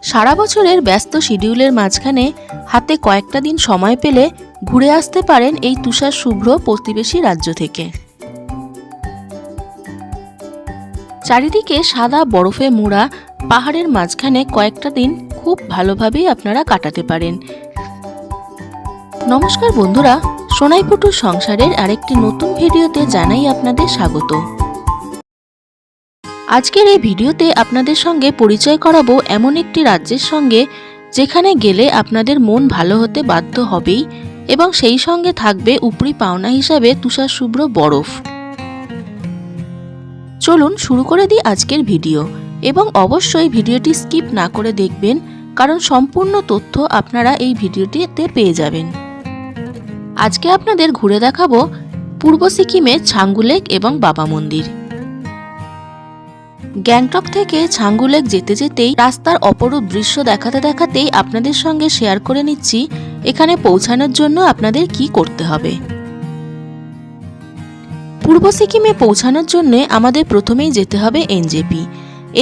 সারা বছরের ব্যস্ত শিডিউলের মাঝখানে হাতে কয়েকটা দিন সময় পেলে ঘুরে আসতে পারেন এই তুষার শুভ্র প্রতিবেশী রাজ্য থেকে। চারিদিকে সাদা বরফে মোড়া পাহাড়ের মাঝখানে কয়েকটা দিন খুব ভালোভাবেই আপনারা কাটাতে পারেন। নমস্কার বন্ধুরা, সোনাইপুটু সংসারের আরেকটি নতুন ভিডিওতে জানাই আপনাদের স্বাগত। আজকের এই ভিডিওতে আপনাদের সঙ্গে পরিচয় করাবো এমন একটি রাজ্যের সঙ্গে যেখানে গেলে আপনাদের মন ভালো হতে বাধ্য হবেই এবং সেই সঙ্গে থাকবে উপরি পাওনা হিসাবে তুষার শুভ্র বরফ। চলুন শুরু করে দিই আজকের ভিডিও এবং অবশ্যই ভিডিওটি স্কিপ না করে দেখবেন, কারণ সম্পূর্ণ তথ্য আপনারা এই ভিডিওটিতে পেয়ে যাবেন। আজকে আপনাদের ঘুরে দেখাবো পূর্ব সিকিমের ছাঙ্গু লেক এবং বাবা মন্দির। গ্যাংটক থেকে ছাঙ্গু লেক যেতে যেতেই রাস্তার অপরূপ দৃশ্য দেখাতে দেখাতেই আপনাদের সঙ্গে শেয়ার করে নিচ্ছি এখানে পৌঁছানোর জন্য আপনাদের কি করতে হবে। পূর্ব সিকিমে পৌঁছানোর জন্য আমাদের প্রথমেই যেতে হবে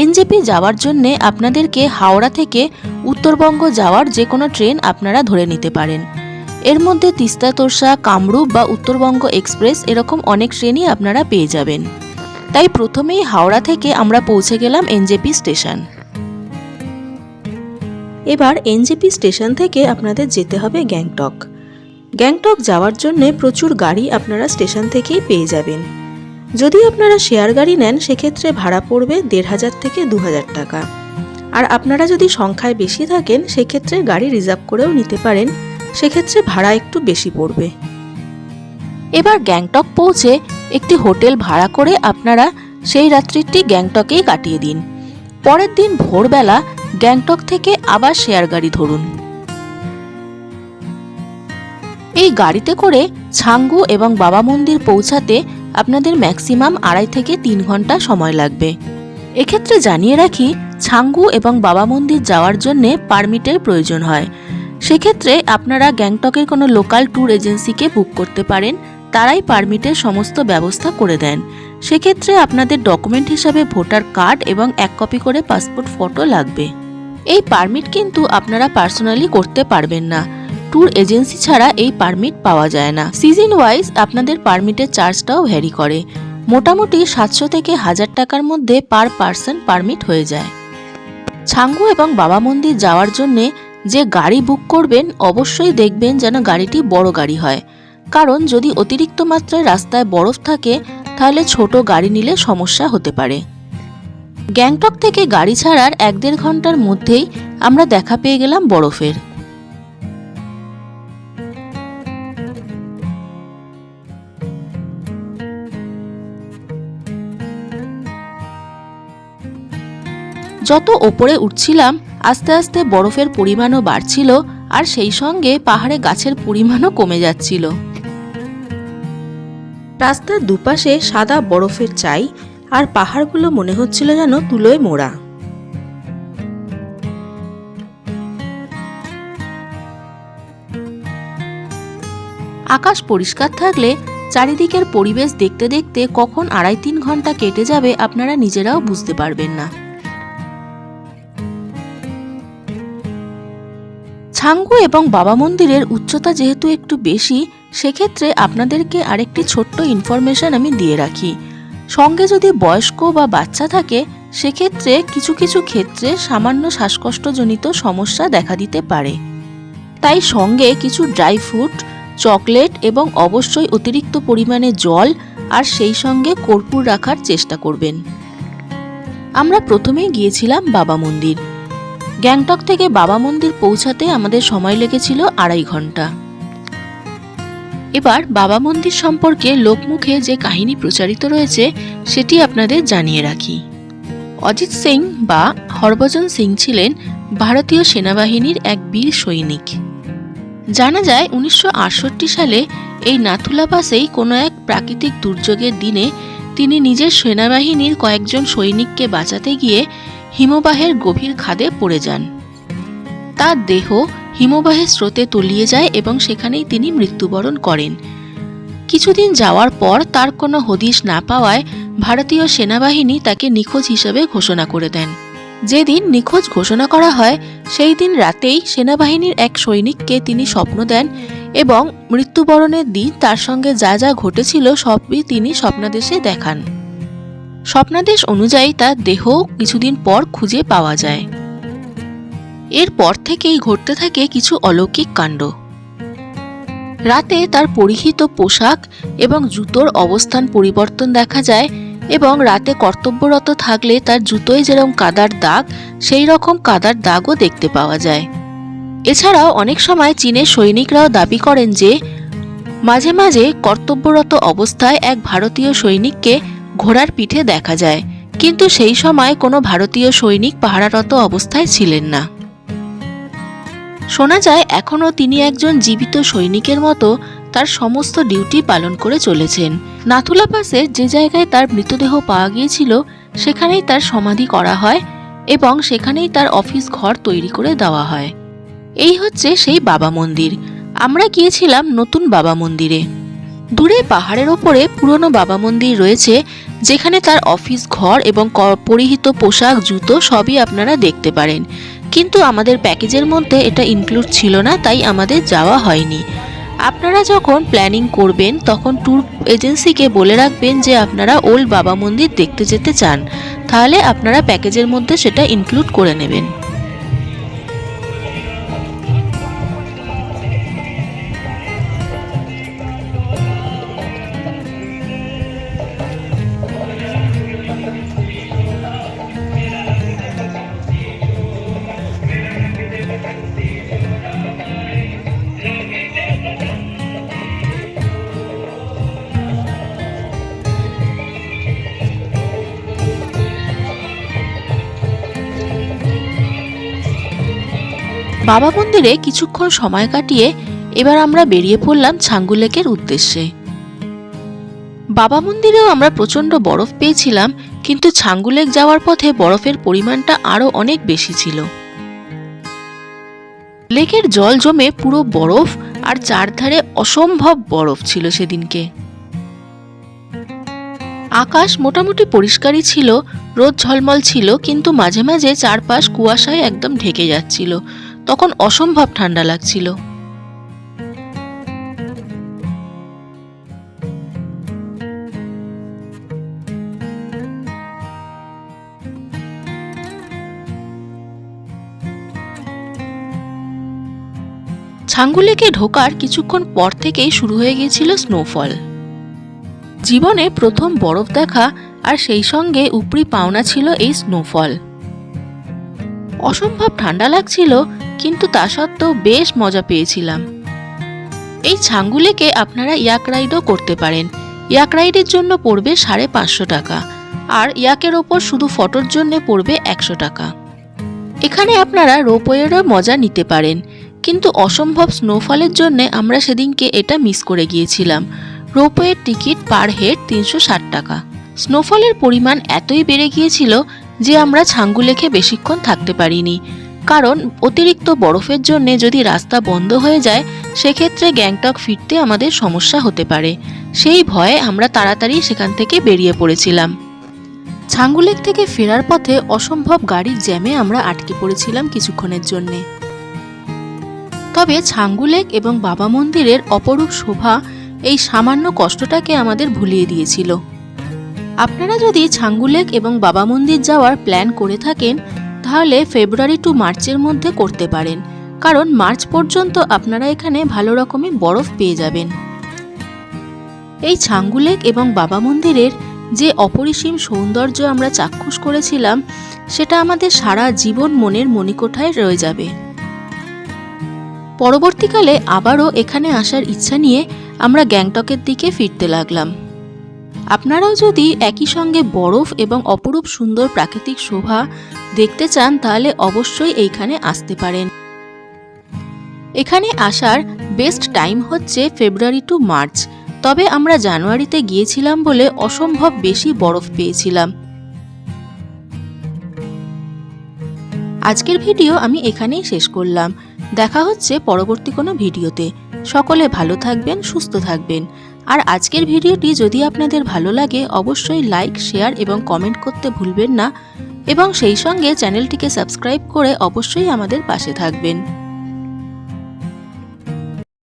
এনজেপি যাওয়ার জন্য আপনাদেরকে হাওড়া থেকে উত্তরবঙ্গ যাওয়ার যে কোনো ট্রেন আপনারা ধরে নিতে পারেন। এর মধ্যে তিস্তা তোরসা, কামরূপ বা উত্তরবঙ্গ এক্সপ্রেস এরকম অনেক ট্রেনই আপনারা পেয়ে যাবেন। তাই প্রথমেই হাওড়া থেকে আমরা পৌঁছে গেলাম এনজেপি স্টেশন। এবার এনজেপি স্টেশন থেকে আপনাদের যেতে হবে গ্যাংটক যাওয়ার জন্য প্রচুর গাড়ি আপনারা স্টেশন থেকেই পেয়ে যাবেন। যদি আপনারা শেয়ার গাড়ি নেন সেক্ষেত্রে ভাড়া পড়বে ১৫০০ থেকে ২০০০ টাকা, আর আপনারা যদি সংখ্যায় বেশি থাকেন সেক্ষেত্রে গাড়ি রিজার্ভ করেও নিতে পারেন, সেক্ষেত্রে ভাড়া একটু বেশি পড়বে। এবার গ্যাংটক পৌঁছে একটি হোটেল ভাড়া করে আপনারা সেই রাত্রিটি গ্যাংটকেই কাটিয়ে দিন। পরের দিন ভোরবেলা গ্যাংটক থেকে আবার শেয়ার গাড়ি ধরুন। এই গাড়িতে করে ছাঙ্গু এবং বাবা মন্দির পৌঁছাতে আপনাদের ম্যাক্সিমাম ২.৫ থেকে ৩ ঘন্টা সময় লাগবে। এক্ষেত্রে জানিয়ে রাখি, ছাঙ্গু এবং বাবা মন্দির যাওয়ার জন্য পারমিটের প্রয়োজন হয়। সেক্ষেত্রে আপনারা গ্যাংটকের কোনো লোকাল ট্যুর এজেন্সিকে বুক করতে পারেন, তারাই পারমিটের সমস্ত ব্যবস্থা করে দেন। সেক্ষেত্রে আপনাদের ডকুমেন্ট হিসাবে ভোটার কার্ড এবং ১ কপি করে পাসপোর্ট ফটো লাগবে। এই পারমিট কিন্তু আপনারা পার্সোনালি করতে পারবেন না, ট্যুর এজেন্সি ছাড়া এই পারমিট পাওয়া যায় না। সিজন ওয়াইজ আপনাদের পারমিটের চার্জটাও ভ্যারি করে, মোটামুটি ৭০০ থেকে ১০০০ টাকার মধ্যে পার পার্সন পারমিট হয়ে যায়। ছাঙ্গু এবং বাবা মন্দির যাওয়ার জন্যে যে গাড়ি বুক করবেন অবশ্যই দেখবেন যেন গাড়িটি বড় গাড়ি হয়, কারণ যদি অতিরিক্ত মাত্রায় রাস্তায় বরফ থাকে তাহলে ছোট গাড়ি নিলে সমস্যা হতে পারে। গ্যাংটক থেকে গাড়ি ছাড়ার ১-১.৫ ঘন্টার মধ্যেই আমরা দেখা পেয়ে গেলাম বরফের। যত ওপরে উঠছিলাম আস্তে আস্তে বরফের পরিমাণও বাড়ছিল, আর সেই সঙ্গে পাহাড়ে গাছের পরিমাণও কমে যাচ্ছিল। রাস্তার দুপাশে সাদা বরফের চাই, আর পাহাড়গুলো মনে হচ্ছিল যেন তুলোয় মোড়া। আকাশ পরিষ্কার থাকলে চারিদিকের পরিবেশ দেখতে দেখতে কখন ২.৫-৩ ঘন্টা কেটে যাবে আপনারা নিজেরাও বুঝতে পারবেন না। ছাঙ্গু এবং বাবা মন্দিরের উচ্চতা যেহেতু একটু বেশি, সেক্ষেত্রে আপনাদেরকে আরেকটি ছোট্ট ইনফরমেশন আমি দিয়ে রাখি। সঙ্গে যদি বয়স্ক বা বাচ্চা থাকে সেক্ষেত্রে কিছু কিছু ক্ষেত্রে সামান্য শ্বাসকষ্টজনিত সমস্যা দেখা দিতে পারে। তাই সঙ্গে কিছু ড্রাই ফ্রুট, চকলেট এবং অবশ্যই অতিরিক্ত পরিমাণে জল আর সেই সঙ্গে কর্পূর রাখার চেষ্টা করবেন। আমরা প্রথমেই গিয়েছিলাম বাবা মন্দির। গ্যাংটক থেকে বাবা মন্দির পৌঁছাতে আমাদের সময় লেগেছিল ২.৫ ঘন্টা। এবার বাবা মন্দির সম্পর্কে লোকমুখে যে কাহিনী প্রচারিত রয়েছে সেটি আপনাদের জানিয়ে রাখি। অজিত সিং বা হরভজন সিং ছিলেন ভারতীয় সেনাবাহিনীর এক বীর সৈনিক। জানা যায় ১৯৬৮ সালে এই নাথুলা পাসেই কোনো এক প্রাকৃতিক দুর্যোগের দিনে তিনি নিজের সেনাবাহিনীর কয়েকজন সৈনিককে বাঁচাতে গিয়ে হিমবাহের গভীর খাদে পড়ে যান। তার দেহ হিমবাহের স্রোতে তলিয়ে যায় এবং সেখানেই তিনি মৃত্যুবরণ করেন। কিছুদিন যাওয়ার পর তার কোনো হদিশ না পাওয়ায় ভারতীয় সেনাবাহিনী তাকে নিখোঁজ হিসেবে ঘোষণা করে দেন। যেদিন নিখোঁজ ঘোষণা করা হয় সেই দিন রাতেই সেনাবাহিনীর এক সৈনিককে তিনি স্বপ্ন দেন এবং মৃত্যুবরণের দিন তার সঙ্গে যা যা ঘটেছিল সবই তিনি স্বপ্নাদেশে দেখান। স্বপ্নাদেশ অনুযায়ী তার দেহ কিছুদিন পর খুঁজে পাওয়া যায়। এরপর থেকেই ঘটতে থাকে কিছু অলৌকিক কাণ্ড। রাতে তার পরিহিত পোশাক এবং জুতোর অবস্থান পরিবর্তন দেখা যায় এবং রাতে কর্তব্যরত থাকলে তার জুতোয় যেরকম কাদার দাগ সেই রকম কাদার দাগও দেখতে পাওয়া যায়। এছাড়াও অনেক সময় চীনের সৈনিকরাও দাবি করেন যে মাঝে মাঝে কর্তব্যরত অবস্থায় এক ভারতীয় সৈনিককে ঘোড়ার পিঠে দেখা যায়, কিন্তু সেই সময় কোনো ভারতীয় সৈনিক পাহারারত অবস্থায় ছিলেন না। শোনা যায় এখনও তিনি একজন জীবিত সৈনিকের মতো তার সমস্ত ডিউটি পালন করে চলেছেন। নাথুলা পাসে যে জায়গায় তার মৃতদেহ পাওয়া গিয়েছিল সেখানেই তার সমাধি করা হয় এবং সেখানেই তার অফিস ঘর তৈরি করে দেওয়া হয়। এই হচ্ছে সেই বাবা মন্দির। আমরা গিয়েছিলাম নতুন বাবা মন্দিরে। দূরে পাহাড়ের ওপরে পুরনো বাবা মন্দির রয়েছে যেখানে তার অফিস ঘর এবং পরিহিত পোশাক জুতো সবই আপনারা দেখতে পারেন, কিন্তু আমাদের প্যাকেজের মধ্যে এটা ইনক্লুড ছিল না, তাই আমাদের যাওয়া হয়নি। আপনারা যখন প্ল্যানিং করবেন তখন ট্যুর এজেন্সিকে বলে রাখবেন যে আপনারা ওল্ড বাবা মন্দির দেখতে যেতে চান, তাহলে আপনারা প্যাকেজের মধ্যে সেটা ইনক্লুড করে নেবেন। বাবা মন্দিরে কিছুক্ষণ সময় কাটিয়ে এবার আমরা বেরিয়ে পড়লাম ছাঙ্গু লেকের উদ্দেশ্যে। বাবা মন্দিরেও আমরা প্রচণ্ড বরফ পেয়েছিলাম, কিন্তু ছাঙ্গু লেক যাওয়ার পথে বরফের পরিমাণটা আরও অনেক বেশি ছিল। লেকের জল জমে পুরো বরফ আর চারধারে অসম্ভব বরফ ছিল সেদিনকে। আকাশ মোটামুটি পরিষ্কারই ছিল, রোদ ঝলমল ছিল, কিন্তু মাঝে মাঝে চারপাশ কুয়াশায় একদম ঢেকে যাচ্ছিল। তখন অসম্ভব ঠান্ডা লাগছিল। ছাঙ্গু লেকে ঢোকার কিছুক্ষণ পর থেকেই শুরু হয়ে গিয়েছিল স্নোফল। জীবনে প্রথম বরফ দেখা, আর সেই সঙ্গে উপরি পাওনা ছিল এই স্নোফল। অসম্ভব ঠান্ডা লাগছিল, কিন্তু তা সত্ত্বেও বেশ মজা পেয়েছিলাম। এই ছাঙ্গু লেকে আপনারা ইয়াক রাইডও করতে পারেন। ইয়াক রাইডের জন্য পড়বে 550 টাকা, আর ইয়াকের ওপর শুধু ফটোর জন্য পড়বে 100 টাকা। এখানে আপনারা রোপওয়েরও মজা নিতে পারেন, কিন্তু অসম্ভব স্নোফলের জন্য আমরা সেদিনকে এটা মিস করে গিয়েছিলাম। রোপওয়ের টিকিট পার হেড 360 টাকা। স্নোফলের পরিমাণ এতই বেড়ে গিয়েছিল যে আমরা ছাঙ্গু লেকে বেশিক্ষণ থাকতে পারিনি, কারণ অতিরিক্ত বরফের জন্য যদি রাস্তা বন্ধ হয়ে যায় সেক্ষেত্রে গ্যাংটক ফিরতে আমাদের সমস্যা হতে পারে। সেই ভয়ে আমরা তাড়াতাড়ি সেখান থেকে বেরিয়ে পড়েছিলাম। ছাঙ্গু লেক থেকে ফেরার পথে অসম্ভব গাড়ির জ্যামে আমরা আটকে পড়েছিলাম কিছুক্ষণের জন্যে। তবে ছাঙ্গু লেক এবং বাবা মন্দিরের অপরূপ শোভা এই সামান্য কষ্টটাকে আমাদের ভুলিয়ে দিয়েছিল। আপনারা যদি ছাঙ্গু লেক এবং বাবা মন্দির যাওয়ার প্ল্যান করে থাকেন তাহলে ফেব্রুয়ারি টু মার্চের মধ্যে করতে পারেন, কারণ মার্চ পর্যন্ত আপনারা এখানে ভালো রকমের বরফ পেয়ে যাবেন। এই ছাঙ্গু লেক এবং বাবা মন্দিরের যে অপরিসীম সৌন্দর্য আমরা চাক্ষুষ করেছিলাম সেটা আমাদের সারা জীবন মনের মণিকোঠায় রয়ে যাবে। পরবর্তীকালে আবারও এখানে আসার ইচ্ছা নিয়ে আমরা গ্যাংটকের দিকে ফিরতে লাগলাম। আপনারাও যদি একই সঙ্গে বরফ এবং অপরূপ সুন্দর প্রাকৃতিক শোভা দেখতে চান তাহলে অবশ্যই এইখানে আসতে পারেন। এখানে আসার বেস্ট টাইম হচ্ছে ফেব্রুয়ারি টু মার্চ, তবে আমরা জানুয়ারিতে গিয়েছিলাম বলে অসম্ভব বেশি বরফ পেয়েছিলাম। আজকের ভিডিও আমি এখানেই শেষ করলাম। দেখা হচ্ছে পরবর্তী কোনো ভিডিওতে। সকলে ভালো থাকবেন, সুস্থ থাকবেন। আর আজকের ভিডিওটি যদি আপনাদের ভালো লাগে অবশ্যই লাইক, শেয়ার এবং কমেন্ট করতে ভুলবেন না। এবং সেই সঙ্গে চ্যানেলটিকে সাবস্ক্রাইব করে অবশ্যই আমাদের পাশে থাকবেন।